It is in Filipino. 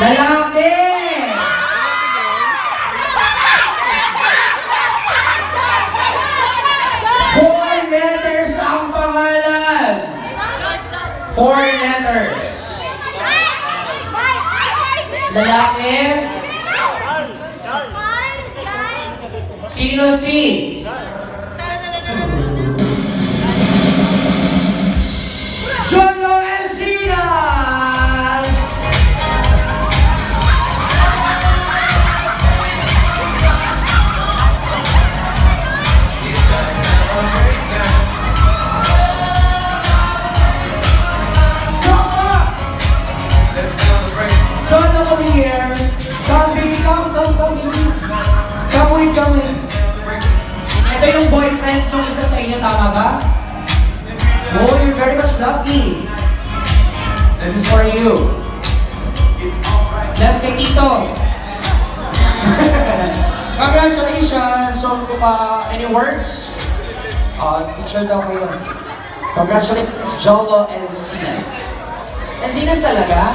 Lalaki! Four letters ang pangalan. Four letters. Lalaki? Sino si? Jolo Encinas! Jolo, come here. Come in. Come in. Ito yung boyfriend ng isa sa inyo, tama ba? Oh, you're very much lucky. This is for you. Last kay Tito. Congratulations! So, any words? Teacher daw kayo. Congratulations, Jolo Encinas. Encinas talaga?